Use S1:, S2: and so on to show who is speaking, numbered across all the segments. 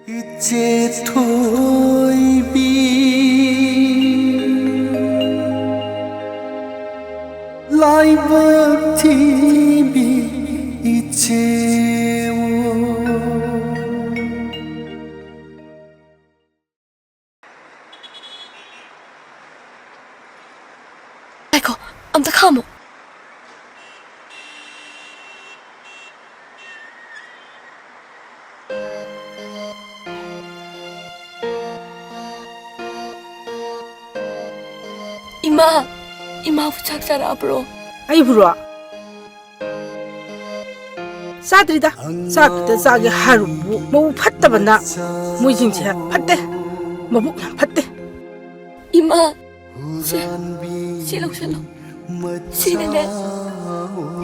S1: 이제 토이비 라이브 TV 이제
S2: 아이고, 암탉하모. 이마부 작자라브로.
S3: 아이 불어. 싸들이다. 싸그때 싸게 하루 뭐 팠다봤나. 뭐진지야 팠대. 뭐뭐 팠대.
S2: 이마, 실록. 시네네.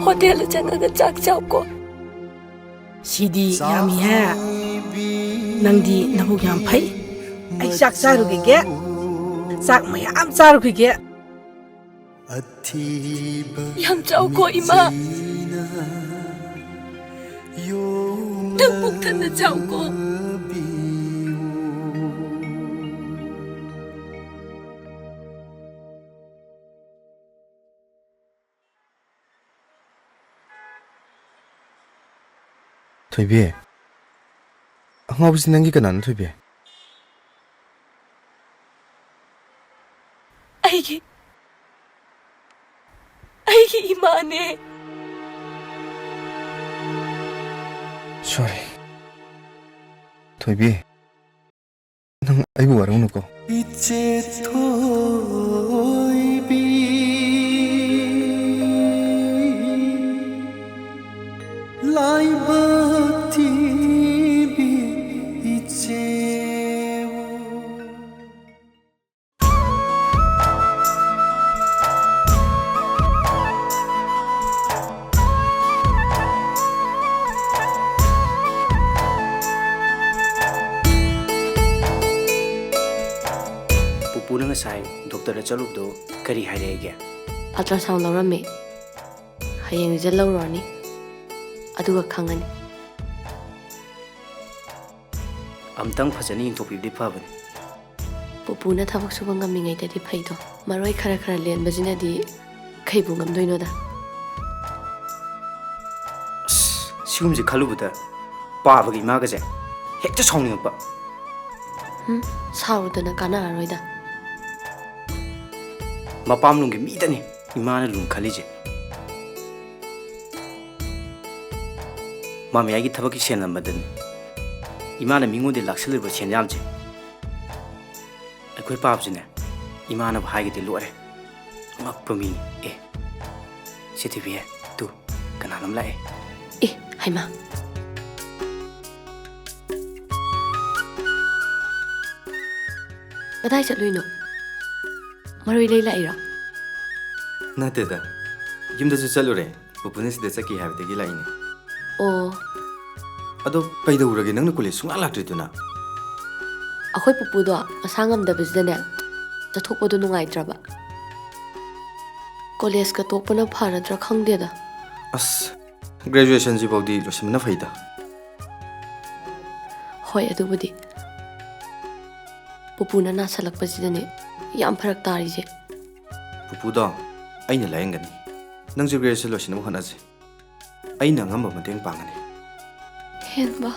S2: 호텔에 장가가 짝짝고.
S3: 시디 야미해. 낭디 나보기 안 파이. 아이 싹 싸르게. 싹 뭐야 싸르게.
S2: 얌자고 이마. 득북탄나 자고.
S4: 토이비, 아버지 남기가 나는 토이비.
S2: 아이기 이마네.
S4: Sorry. 토이비, 넌 아이고 와라오노고.
S1: 이제 토이비 라이브 TV 이제
S5: Pupuna ngasai doktor da chalubdo kari hairege
S2: ultrasound lawrame. Hayeng result lawrani. Aduga khangani.
S5: amtang phajani yingthokpibdi phabani
S2: Pupuna thabak suba ngamingaidaidi phaido. Maroi khara lenbajinadi khaibu ngamdoinoda.
S5: sigumji khalubuda pabagi magaje hekta sawningpa
S2: Saurudana kana aroida.
S5: mapamlunggi midani imana lung khalije mamiyagi thabaki senambadan imana mingonde laksalirba senyamje akoi papjine imana bhaigide lore makpami setibiye tu kananam lae
S2: Haima. Kadai chatluino? Maroi lei laira.
S4: Nateda, yumda chalure. Pupuna sida chaki habdagi laine.
S2: Oh,
S4: Ado kaidawurage nangna kole sunga laktriduna.
S2: akhoi pupudo asangamdabasdane chathokpado nungaitraba. College ka tokpana pharadra khangdeda.
S4: As graduation ji bawdi losimna faida.
S2: Hoi adubudi. Pupuna nasalakpasidane yam pharak tarije.
S4: Pupuda aina layengani. Nangji graduation losinam hanaji. Aina ngamba mateng pangani.
S2: Henba.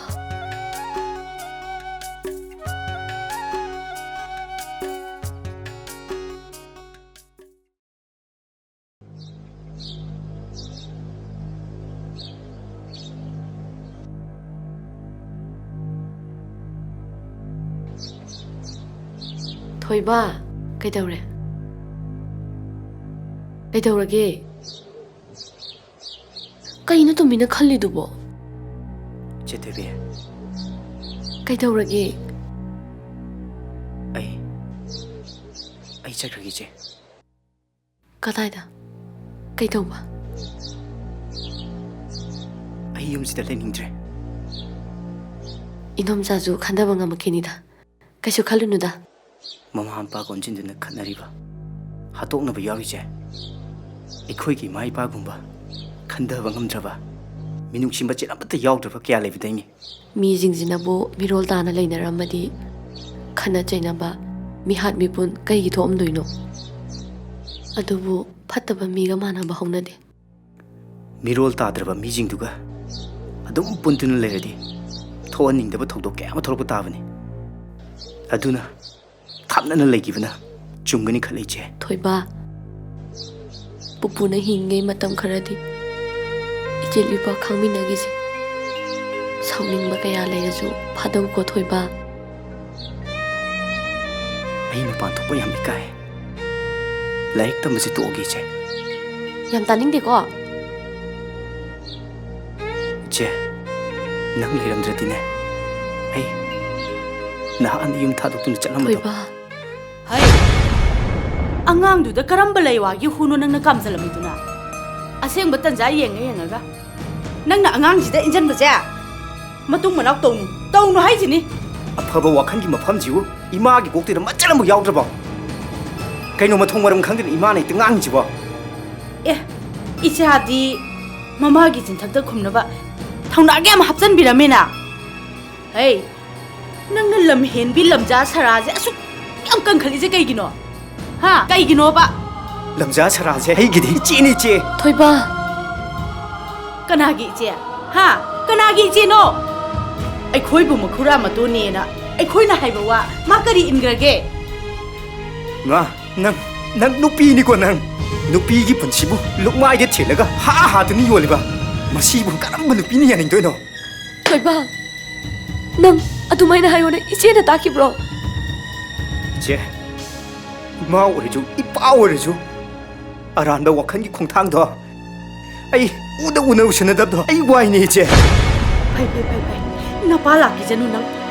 S2: Thoiba, kaidaure? Kaidaurage? Kaino tumina khallidubo?
S5: chetebi
S2: Kaidaurage?
S5: ai chakragije
S2: Kadaida? Kaidauba?
S5: ai yumsida leningdre
S2: Inom zazu khandaba ngamakinida. Kaisu khalunuda.
S5: mama ampa konjinduna khanariba hatoknaba yawije ikhoi gi mai pa gumba khandaba ngamdraba ꯃꯤꯅꯨꯡꯁꯤ ꯃꯆꯦꯠ ꯑꯃꯠꯇ ꯌꯥꯎꯗ꯭ꯔꯕ ꯀꯌꯥ ꯂꯩꯕꯗꯩꯅꯤ
S2: ꯃꯤꯁꯤꯡꯁꯤꯅꯕꯨ ꯃꯤꯔꯣꯜ ꯇꯥꯅ ꯂꯩꯅꯔꯝꯃꯗꯤ ꯈꯟꯅ ꯆꯩꯅꯕ ꯃꯤꯍꯥꯠ ꯃꯤꯄꯨꯟ ꯀꯩꯒꯤ ꯊꯣꯛꯑꯝꯗꯣꯏꯅꯣ? ꯑꯗꯨꯕꯨ ꯐꯠꯇꯕ ꯃꯤꯒ ꯃꯥꯟꯅꯕ ꯍꯧꯅꯗꯦ꯫
S5: ꯃꯤꯔꯣꯜ ꯇꯥꯗ꯭ꯔꯕ ꯃꯤꯁꯤꯡꯗꯨꯒ ꯑꯗꯨꯝ ꯄꯨꯟꯗꯨꯅ ꯂꯩꯔꯗꯤ ꯊꯣꯛꯍꯟꯅꯤꯡꯗꯕ ꯊꯧꯗꯣꯛ ꯀꯌꯥ ꯑꯃ ꯊꯣꯛꯂꯛꯄ ꯇꯥꯕꯅꯤ꯫ ꯑꯗꯨꯅ ꯊꯥꯞꯅꯅ ꯂꯩꯈꯤꯕꯅ ꯆꯨꯝꯒꯅꯤ ꯈꯜꯂꯤ ꯏꯆꯦ꯫
S2: ꯊꯣꯏꯕ, ꯄꯨꯄꯨꯅ ꯍꯤꯡꯉꯩ ꯃꯇꯝ ꯈꯔꯗꯤ ꯏꯆꯦꯜ ꯏꯄꯥ ꯈꯥꯡꯃꯤꯟꯅꯈꯤꯁꯦ꯫ ꯁꯥꯎꯅꯤꯡꯕ ꯀꯌꯥ ꯂꯩꯔꯁꯨ ꯐꯥꯗꯧꯀꯣ ꯊꯣꯏꯕ꯫
S5: ꯑꯩ ꯃꯄꯥꯟ ꯊꯣꯛꯄ ꯌꯥꯝ ꯏꯀꯥꯏ꯫ ꯂꯥꯏꯔꯤꯛ ꯇꯝꯕꯁꯦ ꯇꯣꯛꯑꯒꯦ ꯏꯆꯦ꯫
S2: ꯌꯥꯝ ꯇꯥꯅꯤꯡꯗꯦꯀꯣ?
S5: ꯏꯆꯦ, ꯅꯪ ꯂꯩꯔꯝꯗ꯭ꯔꯗꯤꯅꯦ ꯑꯩ ꯅꯍꯥꯟ ꯌꯨꯝ ꯊꯥꯗꯣꯛꯇꯨꯅ ꯆꯠꯂꯝꯃꯗꯧ꯫
S2: ꯊꯣꯏꯕ,
S6: ꯍꯩ, ꯑꯉꯥꯡꯗꯨꯗ ꯀꯔꯝꯕ ꯂꯩꯋꯥꯒꯤ ꯍꯨꯅꯣ ꯅꯪꯅ ꯀꯥꯝꯖꯜꯂꯝꯃꯤꯗꯨꯅ? ꯑꯁꯦꯡꯕ ꯇꯟꯖꯥ ꯌꯦꯡꯉꯒ ꯅꯪꯅ ꯑꯉꯥꯡꯁꯤꯗ ꯏꯟꯖꯟꯕꯁꯦ ꯃꯇꯨꯡ ꯃꯅꯥꯎ ꯇꯧꯅꯨ ꯍꯥꯏꯁꯤꯅꯤ꯫
S5: ꯑꯐꯕ ꯋꯥꯈꯜꯒꯤ ꯃꯐꯝꯁꯤꯕꯨ ꯏꯃꯥꯒꯤ ꯀꯣꯛꯇꯨꯗ ꯃꯆꯜ ꯑꯃꯨꯛ ꯌꯥꯎꯗ꯭ꯔꯕꯣ? ꯀꯩꯅꯣ ꯃꯊꯣꯡ ꯃꯔꯝ ꯈꯪꯗꯅ ꯏꯃꯥꯅ ꯍꯦꯛꯇ ꯉꯥꯡꯉꯤꯁꯤꯕꯣ?
S6: ꯑꯦ, ꯏꯆꯥꯗꯤ ꯃꯃꯥꯒꯤ ꯆꯤꯟꯊꯛꯇ ꯈꯨꯝꯅꯕ ꯊꯧꯅꯥꯒ ꯌꯥꯝ ꯍꯥꯞꯆꯟꯕꯤꯔꯝꯃꯦꯅ꯫ ꯍꯩ, ꯅꯪꯅ ꯂꯝ ꯍꯦꯟꯕꯤ ꯂꯝꯖꯥ ꯁꯔꯥꯁꯦ ꯑꯁꯨꯛ ꯌꯥꯝ ꯀꯟꯈꯠꯂꯤꯁꯦ ꯀꯩꯒꯤꯅꯣ? ꯍꯥ, ꯀꯩꯒꯤꯅꯣꯕ?
S5: ꯂꯝꯖꯥ ꯁꯔꯥꯁꯦ ꯑꯩꯒꯤꯗꯤ ꯏꯆꯦꯅꯤ ꯏꯆꯦ꯫
S2: ꯊꯣꯏꯕ,
S6: ꯀꯅꯥꯒꯤ ꯏꯆꯦ? ꯍꯥ, ꯀꯅꯥꯒꯤ ꯏꯆꯦꯅꯣ? ꯑꯩꯈꯣꯏꯕꯨ ꯃꯈꯨꯔꯥ ꯃꯇꯣꯅꯦꯅ ꯑꯩꯈꯣꯏꯅ ꯍꯥꯏꯕ ꯋꯥ ꯃꯥ ꯀꯔꯤ ꯏꯟꯈ꯭ꯔꯒꯦ?
S5: ꯅꯪ ꯅꯨꯄꯤꯅꯤꯀꯣ ꯅꯪ? ꯅꯨꯄꯤꯒꯤ ꯄꯨꯟꯁꯤꯕꯨ ꯂꯨꯛꯃꯥꯏꯗ ꯊꯤꯜꯂꯒ ꯍꯥꯗꯨꯅ ꯌꯣꯜꯂꯤꯕ ꯃꯁꯤꯕꯨ ꯀꯔꯝꯕ ꯅꯨꯄꯤꯅ ꯌꯥꯅꯤꯡꯗꯣꯏꯅꯣ?
S2: ꯊꯣꯏꯕ, ꯅꯪ ꯑꯗꯨꯃꯥꯏꯅ ꯍꯥꯏꯌꯣꯅ ꯏꯆꯦꯅ ꯇꯥꯈꯤꯕ꯭ꯔꯣ?
S5: ꯏꯆꯦ, ꯏꯃꯥ ꯑꯣꯏꯔꯁꯨ ꯏꯄꯥ ꯑꯣꯏꯔꯁꯨ ꯑꯔꯥꯟꯕ ꯋꯥꯈꯜꯒꯤ ꯈꯣꯡꯊꯥꯡꯗꯣ ꯑꯩ ꯎꯅ ꯎꯁꯤꯟꯅꯗꯕꯗꯣ ꯑꯩ ꯋꯥꯏꯅꯦ ꯏꯆꯦ꯫
S6: ꯐꯩ, ꯅꯄꯥ ꯂꯥꯛꯈꯤꯖꯅꯨ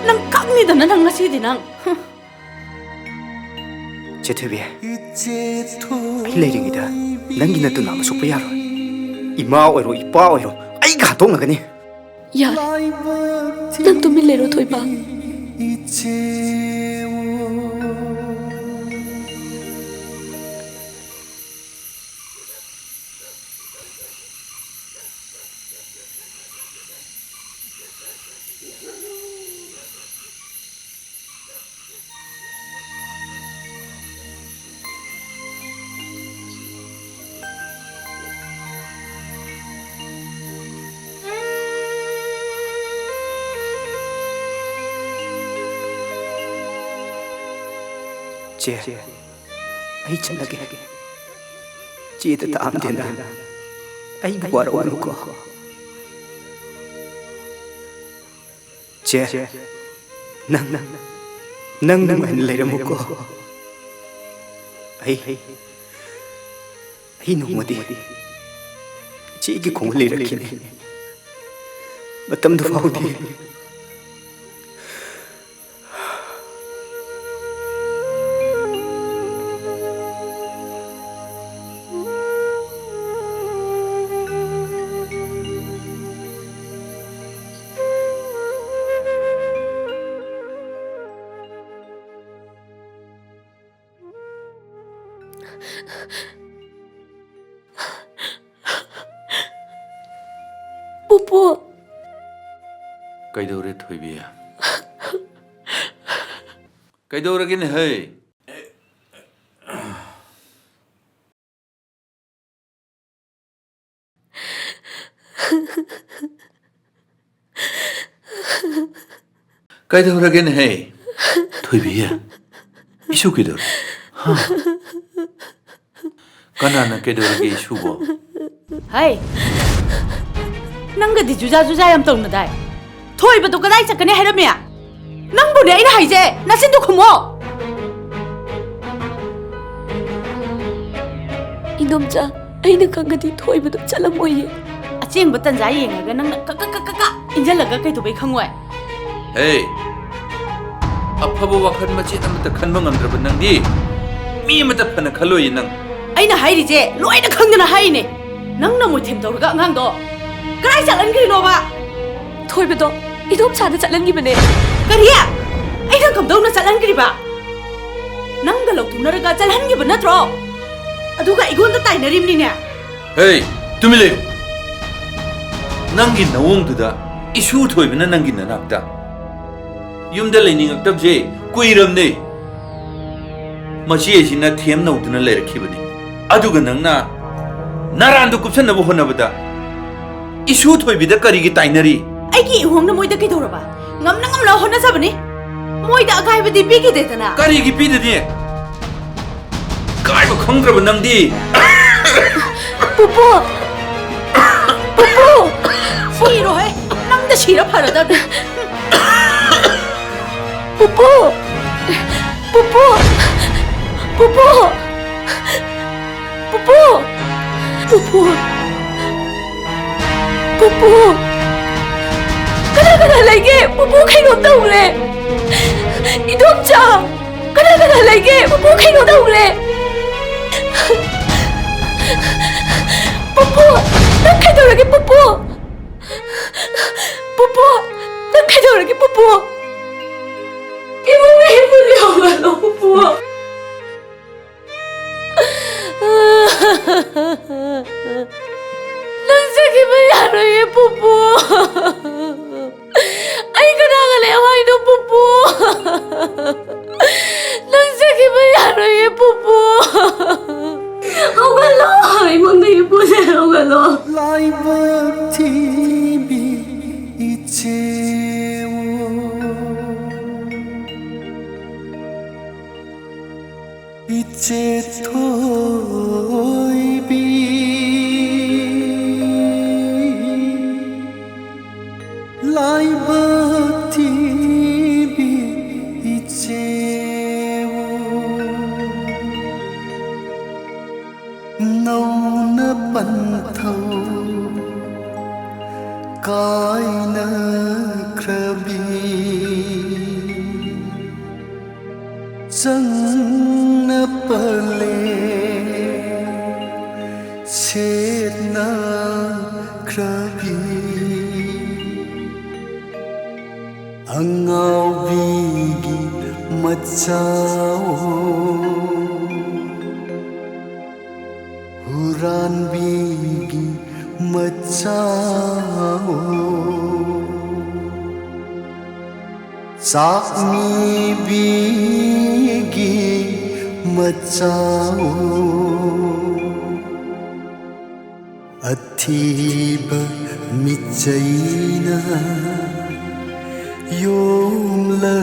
S6: ꯅꯪ ꯀꯞꯅꯤꯗꯅ ꯅꯪ ꯉꯁꯤꯗꯤ ꯅꯪ꯫
S5: ꯆꯦ ꯊꯣꯏꯕꯤ, ꯑꯩ ꯂꯩꯔꯤꯉꯩꯗ ꯅꯪꯒꯤ ꯅꯠꯇꯨ ꯅꯥꯝꯃ ꯁꯣꯛꯄ ꯌꯥꯔꯣꯏ꯫ ꯏꯃꯥ ꯑꯣꯏꯔꯣ ꯏꯄꯥ ꯑꯣꯏꯔꯣ ꯑꯩꯒ ꯍꯥꯠꯇꯣꯛꯅꯒꯅꯤ꯫
S2: ꯌꯥꯔꯦ, ꯅꯪ ꯇꯨꯃꯤꯟ ꯂꯩꯔꯣ ꯊꯣꯏꯕ꯫
S5: ꯆꯦ, ꯑꯩ ꯆꯠꯂꯒꯦ꯫ ꯆꯦꯗ ꯇꯥꯛꯑꯝꯗꯦꯅ ꯑꯩꯕꯨ ꯋꯥꯔꯧꯅꯨꯀꯣ꯫ ꯆꯦ, ꯅꯪ ꯅꯨꯡꯉꯥꯏꯅ ꯂꯩꯔꯝꯃꯨꯀꯣ꯫ ꯑꯩ ꯅꯣꯡꯃꯗꯤ ꯆꯦꯒꯤ ꯈꯣꯡ ꯂꯩꯔꯛꯈꯤꯅꯤ꯫ ꯃꯇꯝꯗꯨ ꯐꯥꯎꯗꯤ
S2: ꯄꯨꯄꯨ,
S7: ꯀꯩꯗꯧꯔꯦ ꯊꯣꯏꯕꯤ? ꯀꯩꯗꯧꯔꯒꯦꯅꯦ ꯍꯩ? ꯀꯩꯗꯧꯔꯒꯦꯅꯦ ꯍꯩ? ꯊꯣꯏꯕꯤ, 이슈 그대로. Kanana kaidoorage isubo?
S6: Hey, nanga di juja yam tawna dai. Thoi ba to kadai chakane hairamya. Nang bu ne aina haije, nasin du khumo.
S2: Inomcha, aina kangadi thoi ba to chalamoye.
S6: Acheng batan jai yengaga nang ka injalaga kai to bai khangwai.
S7: Hey, afaba wakhan machi amata khanba ngamdraba nangdi mi amata phana khaloi nang.
S6: Aina hairije loina khangdana haine. Nang na moi them tawraga angang do. Kai chalan kri no ba.
S2: Thoi ba do idom chana chalan gi bane.
S6: Kariya? Aina kam dawna chalan kri ba. Nang ga lok thunaraga chalan gi ba natro. Aduga igon da tainarim ni ne.
S7: Hey, tumile. ꯅꯪꯒꯤ ꯅꯋꯣꯡꯗꯨꯗ ꯏꯁꯨ ꯊꯣꯏꯕꯅ ꯅꯪꯒꯤ ꯅꯅꯥꯛꯇ ꯌꯨꯝꯗ ꯂꯩꯅꯤꯡꯉꯛꯇꯕꯁꯦ ꯀꯨꯏꯔꯕꯅꯦ ꯃꯁꯤ ꯑꯁꯤꯅ ꯊꯦꯝ ꯅꯧꯗꯨꯅ ꯂꯩꯔꯛꯈꯤꯕꯅꯤ ꯑꯗꯨꯒ ꯅꯪꯅ ꯅꯔꯥꯟꯗꯣ ꯀꯨꯞꯁꯟꯅꯕ ꯍꯣꯠꯅꯕꯗ 이슈 토이비다 까리기 따이너리
S6: 아이기 이홍나 모이다 깨돌아봐 ngamna 혼나자버니 모이다 아가이버디 삐게 되잖아
S7: 까리기 삐드니 까이고 컹드러버 낭디
S2: 뽀뽀 뽀뽀
S6: 싫어해 낭다 싫어 파르다
S2: 뽀뽀 뽀뽀 뽀뽀 뽀뽀 뽀뽀 뽀뽀 그나 내게 뽀뽀 캐노 떠올래 이동자 그나 내게 뽀뽀 캐노 떠올래 뽀뽀 난 캐노에게 뽀뽀 뽀뽀 난 캐노에게 뽀뽀 이몸에 힘을 내어가너 뽀뽀 Nagsakit yaro ye pupu. Ay kanakalewa ino pupu. Nagsakit yaro ye pupu. Ogalo ay mong ipo na ogalo.
S1: Laibak TV ichewo iche thoibi Laibak TV ichewo Nauna panthau Kaina krabi Jangna pale Chetna krabi Angawigi machao Huranbigi machao Sakmi bigi machao Athiba michaina Yom la